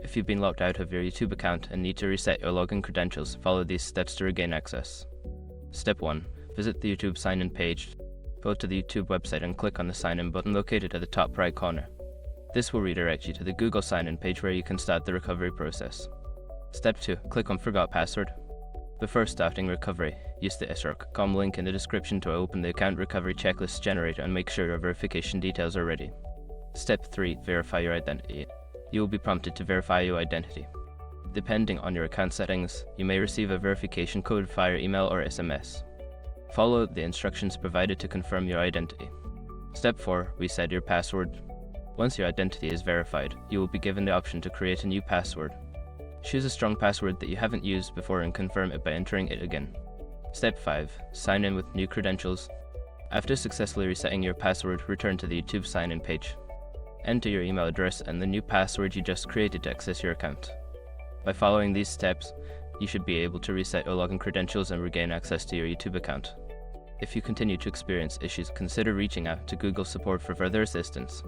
If you've been locked out of your YouTube account and need to reset your login credentials, follow these steps to regain access. Step 1. Visit the YouTube sign-in page. Go to the YouTube website and click on the sign-in button located at the top right corner. This will redirect you to the Google sign-in page where you can start the recovery process. Step 2. Click on Forgot Password. Before starting recovery, use the src.com link in the description to open the account recovery checklist generator and make sure your verification details are ready. Step 3. Verify your identity. You will be prompted to verify your identity. Depending on your account settings, you may receive a verification code via email or SMS. Follow the instructions provided to confirm your identity. Step 4. Reset your password. Once your identity is verified, you will be given the option to create a new password. Choose a strong password that you haven't used before and confirm it by entering it again. Step 5. Sign in with new credentials. After successfully resetting your password, return to the YouTube sign-in page. Enter your email address and the new password you just created to access your account. By following these steps, you should be able to reset your login credentials and regain access to your YouTube account. If you continue to experience issues, consider reaching out to Google support for further assistance.